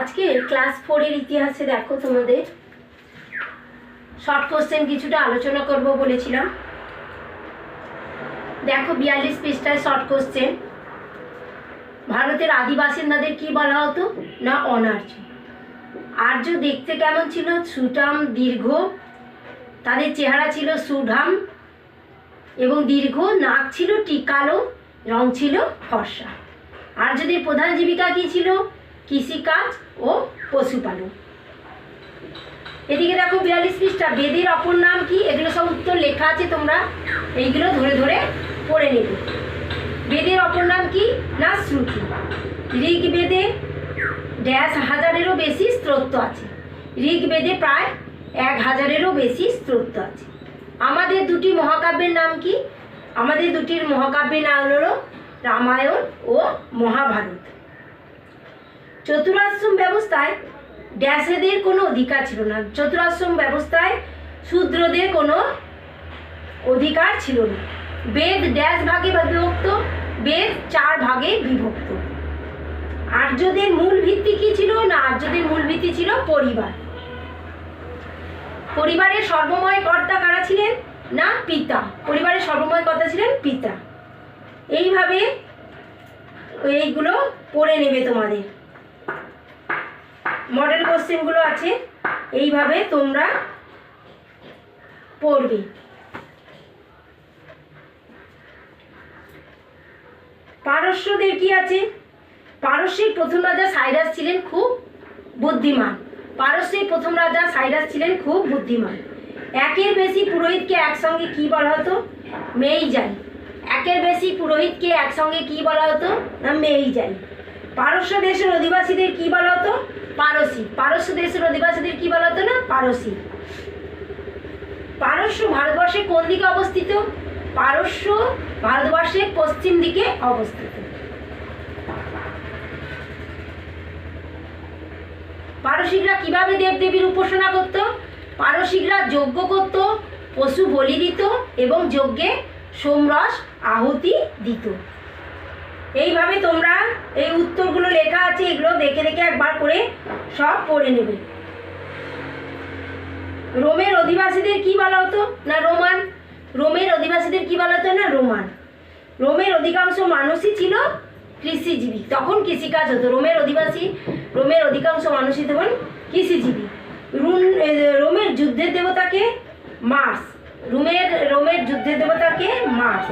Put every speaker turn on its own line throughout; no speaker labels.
আজকে ক্লাস 4 এর ইতিহাসে দেখো তোমাদের শর্ট কোশ্চেন কিছুটা আলোচনা করব বলেছিলাম। দেখো 42 পৃষ্ঠায় শর্ট কোশ্চেন। ভারতের আদিবাসিন্দাদের কি বলা হতো না অনার্য। আর্য দেখতে কেমন ছিল? সুঠাম দীর্ঘ, তাদের চেহারা ছিল সুঠাম এবং দীর্ঘ, নাক ছিল টিকালো, রং ছিল ফর্সা। আর্যদের প্রধান জীবিকা কী ছিল? কৃষিকাজ ও পশুপালন। এদিকে দেখো 42 পৃষ্ঠা, বেদের অপর নাম কি? এগুলো সব উত্তর লেখা আছে, তোমরা এইগুলো ধরে ধরে পড়ে নেবে। বেদের অপর নাম কি না শ্রুতি। ঋগ্বেদে ড্যাশ হাজারেরও বেশি স্তোত্র আছে। ঋগ্বেদে প্রায় 1000-এরও বেশি স্তোত্র আছে। আমাদের দুটি মহাকাব্যের নাম কি? আমাদের দুটির মহাকাব্যের নাম হলো রামায়ণ ও মহাভারত। চতুরাশ্রম ব্যবস্থায় ড্যাশেদের কোনো অধিকার ছিল না। চতুরাশ্রম ব্যবস্থায় শূদ্রদের কোনো অধিকার ছিল না। বেদ ড্যাশ ভাগে বিভক্ত? বেদ 4 ভাগে বিভক্ত। আর্যদের মূল ভিত্তি কি ছিল না? আর্যদের মূল ভিত্তি ছিল পরিবার। পরিবারের সর্বময় কর্তা কারা ছিলেন না পিতা। পরিবারের সর্বময় কর্তা ছিলেন পিতা। এইভাবে এইগুলো পড়ে নেবে, তোমাদের মডেল কোশ্চেনগুলো আছে, এইভাবে তোমরা পড়বে। পারস্যদের কি আছে? পারস্যের প্রথম রাজা সাইরাস ছিলেন খুব বুদ্ধিমান। পারস্যের প্রথম রাজা সাইরাস ছিলেন খুব বুদ্ধিমান। একের বেশি পুরোহিতকে একসঙ্গে কি বলা হতো? মেইজাই। একের বেশি পুরোহিতকে একসঙ্গে কি বলা হতো না মেইজাই। পারস্য দেশের অধিবাসীদের কি বলা হতো? পারসী। পারস্য দেশের অধিবাসীদের কি বলা হতো না পারসী। পারস্য ভারতবর্ষের কোন দিকে অবস্থিত? পারস্য ভারতবর্ষের পশ্চিম দিকে অবস্থিত। পারসিকরা কিভাবে দেবদেবীর উপাসনা করত? পারসিকরা যজ্ঞ করত, পশু বলি দিত এবং যজ্ঞে সোমরস আহুতি দিত। এইভাবে তোমরা এই উত্তরগুলো লেখা আছে, এগুলো দেখে দেখে একবার করে সব পড়ে নেবে। রোমের অধিবাসীদের কি বলা হতো না রোমান। রোমের অধিবাসীদের কি বলা হতো না রোমান। রোমের অধিকাংশ মানুষই ছিল কৃষিজীবী, তখন কৃষিকাজ হতো। রোমের অধিকাংশ মানুষই তখন কৃষিজীবী। রোমের যুদ্ধের দেবতাকে মার্স। রোমের যুদ্ধের দেবতাকে মার্স।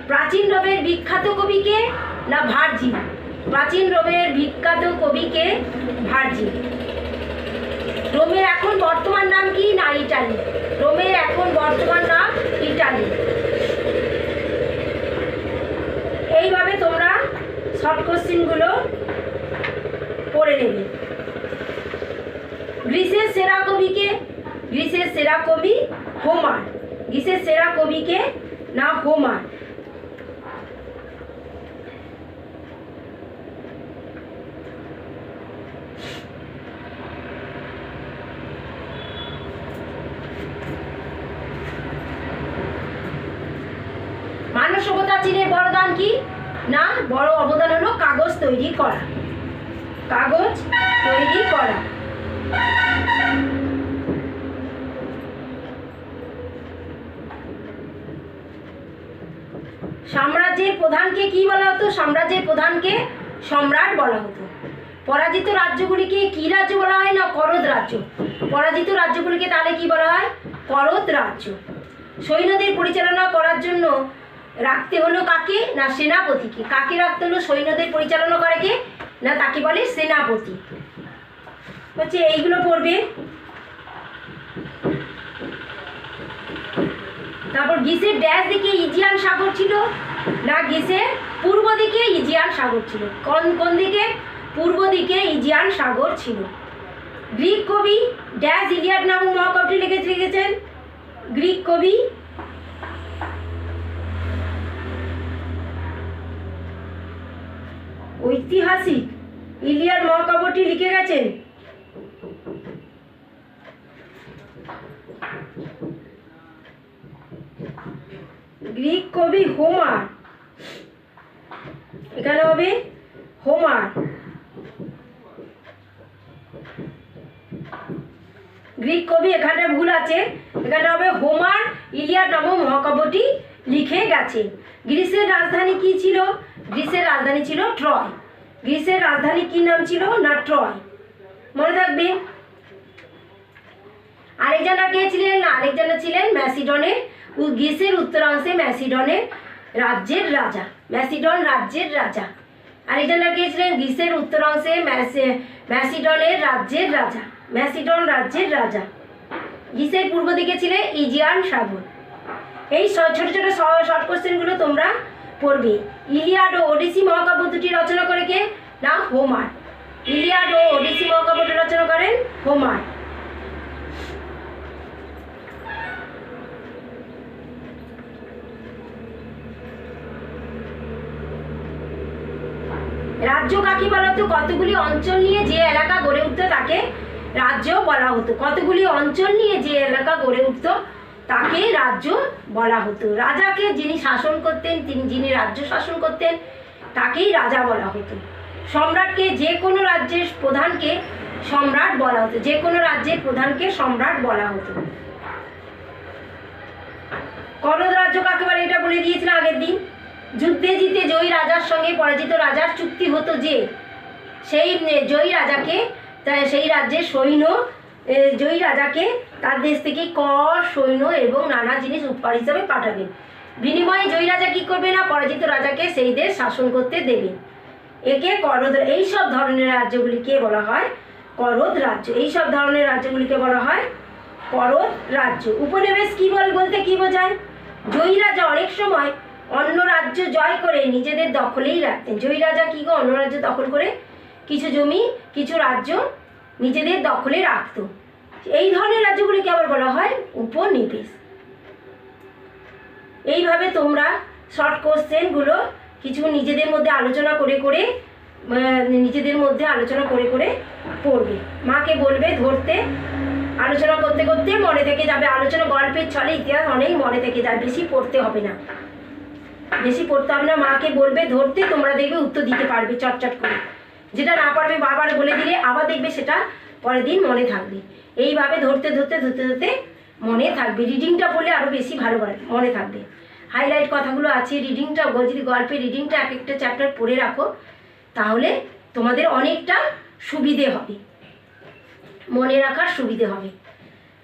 প্রাচীন রোমের বিখ্যাত কবিকে না ভার্জিল। প্রাচীন রোমের বিখ্যাত কবিকে ভার্জিল। রোমের এখন বর্তমান নাম কি না ইটালি। রোমের এখন বর্তমান নাম ইটালি। এইভাবে তোমরা শর্ট কোশ্চেনগুলো পড়ে নেবে। গ্রিসের সেরা কবিকে? গ্রিসের সেরা কবি হোমার। গ্রিসের সেরা কবিকে না হোমার। মানব সভ্যতা চীনের বড়দান কি না বড় অবদান হলো কাগজ তৈরি করা। কাগজ তৈরি করা। সাম্রাজ্যের প্রধানকে কি বলা হতো? সাম্রাজ্যের প্রধানকে সম্রাট বলা হতো। পরাজিত রাজ্যগুলিকে কি রাজ্য বলা হয় না করদ রাজ্য। পরাজিত রাজ্যগুলিকে তাহলে কি বলা হয়? করদ রাজ্য। সৈন্যদের পরিচালনা করার জন্য রাখতে হলো কাকে না সেনাপতিকে। কাকে রাখতে হলো? সৈন্যদের পরিচালনা করে কে না তাকে বলে সেনাপতি। হচ্ছে এইগুলো পড়বে। তারপর গ্রিসের ড্যাশ দিকে ইজিয়ান সাগর ছিল না গ্রিসের পূর্ব দিকে ইজিয়ান সাগর ছিল। কোন দিকে? পূর্ব দিকে ইজিয়ান সাগর ছিল। গ্রিক কবি ড্যাশ ইলিয়াড নামক মহাকাব্যটি লিখেছেন। গ্রিক কবি ঐতিহাসিক ইলিয়াড মহাকাব্যটি লিখে গেছেন গ্রিক কবি হোমার। এখানে হবে হোমার। গ্রিক কবি, এখানটা ভুল আছে, এখানটা হবে হোমার ইলিয়াড নামক মহাকাব্যটি লিখে গেছে। গ্রিসের রাজধানী কি ছিল? গ্রিসের রাজধানী ছিল ট্রয়। গ্রিসের রাজধানী কি নাম ছিল? না ট্রয়। মনে থাকবে। আলেকজান্ডার কে ছিলেন? না, আলেকজান্ডার ছিলেন ম্যাসিডনের, গ্রিসের উত্তরাংশে ম্যাসিডনের রাজ্যের রাজা। ম্যাসিডন রাজ্যের রাজা। আলেকজান্ডার কে ছিলেন? গ্রিসের উত্তরাংশে ম্যাসিডনের রাজ্যের রাজা। ম্যাসিডন রাজ্যের রাজা। গ্রিসের পূর্ব দিকে ছিল ইজিয়ান সাগর। এই ছোট ছোট শর্ট কোশ্চেনগুলো তোমরা পড়বে। ইলিয়াড ও ওডিসি মহাকাব্য দুটি রচনা করে কে? না, হোমার। ইলিয়াড ও ওডিসি মহাকাব্যটি রচনা করেন হোমার। রাজ্য কাকে বলা হতো? কতগুলি অঞ্চল নিয়ে যে এলাকা গড়ে উঠতো তাকে রাজ্য বলা হতো। কতগুলি অঞ্চল নিয়ে যে এলাকা গড়ে উঠতো তাকে রাজ্য বলা হতো। রাজাকে যিনি শাসন করতেন, যিনি রাজ্য শাসন করতেন তাকেই রাজা বলা হতো। সম্রাটকে, যে কোনো রাজ্যের প্রধানকে সম্রাট বলা হতো। যে কোনো রাজ্যের প্রধানকে সম্রাট বলা হতো। করদ রাজ্য কাকে বলে এটা বলে দিয়েছিলাম আগের দিন। যুদ্ধে জিতে জয়ী রাজার সঙ্গে পরাজিত রাজার চুক্তি হতো যে সেই জয়ী রাজাকে, সেই রাজ্যের সৈন্য জয়ী রাজাকে তার দেশ থেকে কর, সৈন্য এবং নানা জিনিস উপহার হিসাবে পাঠাবেন। বিনিময়ে জয়ী রাজা কী করবে? না, পরাজিত রাজাকে সেই দেশ শাসন করতে দেবেন। একে করদ। এই সব ধরনের রাজ্যগুলিকে বলা হয় করদ রাজ্য। এই সব ধরনের রাজ্যগুলিকে বলা হয় করদ রাজ্য। উপনিবেশ কি বলতে কি বোঝায়? জয়ী রাজা অনেক সময় অন্য রাজ্য জয় করে নিজেদের দখলেই রাখতেন। জয়ী রাজা কি গো? অন্য রাজ্য দখল করে কিছু জমি, কিছু রাজ্য নিজেদের দখলে রাখত। এই ধরনের রাজ্যগুলিকে আবার বলা হয় উপনিবেশ। এইভাবে তোমরা শর্ট কোশ্চেনগুলো কিছু নিজেদের মধ্যে আলোচনা করে করে পড়বে। মাকে বলবে ধরতে। আলোচনা করতে করতে মনে থেকে যাবে। আলোচনা গল্পের ছলে ইতিহাস অনেক মনে থেকে যায়। বেশি পড়তে হবে না, মাকে বলবে ধরতে। তোমরা দেখবে উত্তর দিতে পারবে চটচট করে। যেটা না পারবে বারবার বলে দিলে আবার দেখবে সেটা পরের দিন মনে থাকবে। এইভাবে ধরতে ধরতে ধরতে ধরতে মনে থাকবে। রিডিংটা পড়লে আরও বেশি ভালো মনে থাকবে। হাইলাইট কথাগুলো আছে। রিডিংটা, যদি গল্পের রিডিংটা এক একটা চ্যাপ্টার পড়ে রাখো তাহলে তোমাদের অনেকটা সুবিধে হবে, মনে রাখার সুবিধে হবে।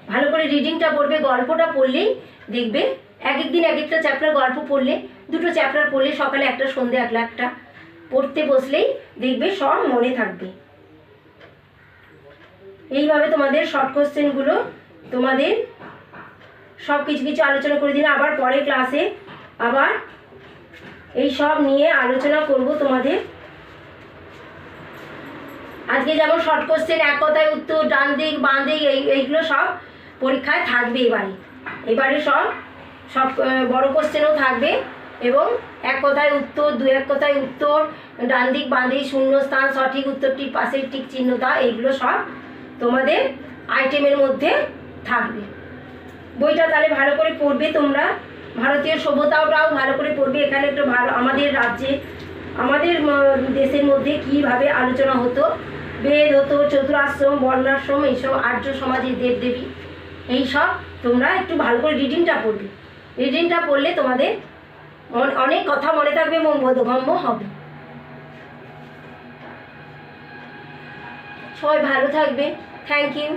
ভালো করে রিডিংটা পড়বে। গল্পটা পড়লেই দেখবে এক একদিন এক একটা চ্যাপ্টার গল্প পড়লে, দুটো চ্যাপ্টার পড়লে, সকালে একটা সন্ধ্যে একটা পড়তে বসলেই দেখবে সব মনে থাকবে। এইভাবে তোমাদের শর্ট কোশ্চেনগুলো তোমাদের সব কিছু আলোচনা করে দিন। আবার পরের ক্লাসে আবার এই সব নিয়ে আলোচনা করব তোমাদের। আজকে যেমন শর্ট কোশ্চেন, এক কথায় উত্তর, ডান দিক বাঁ দিক, এইগুলো সব পরীক্ষায় থাকবে। এবারে সব বড় কোশ্চেনও থাকবে এবং এক কথায় উত্তর, দু এক কথায় উত্তর, ডান দিক বাঁ দিক, শূন্যস্থান, সঠিক উত্তরটির পাশের টিক চিহ্ন দাও, এইগুলো সব তোমাদের আইটেমের মধ্যে থাকবে। বইটা তাহলে ভালো করে পড়বে তোমরা। ভারতীয় সভ্যতাটাও ভালো করে পড়বে। এখানে একটু ভালো আমাদের রাজ্যে, আমাদের দেশের মধ্যে কীভাবে আলোচনা হতো, বেদ হতো, চতুরাশ্রম, বর্ণাশ্রম, এইসব আর্য সমাজের দেবদেবী, এইসব তোমরা একটু ভালো করে রিডিংটা পড়বে। রিডিংটা পড়লে তোমাদের অনেক কথা মনে থাকবে এবং বোধগম্য হবে। সবাই ভালো থাকবে। Thank you.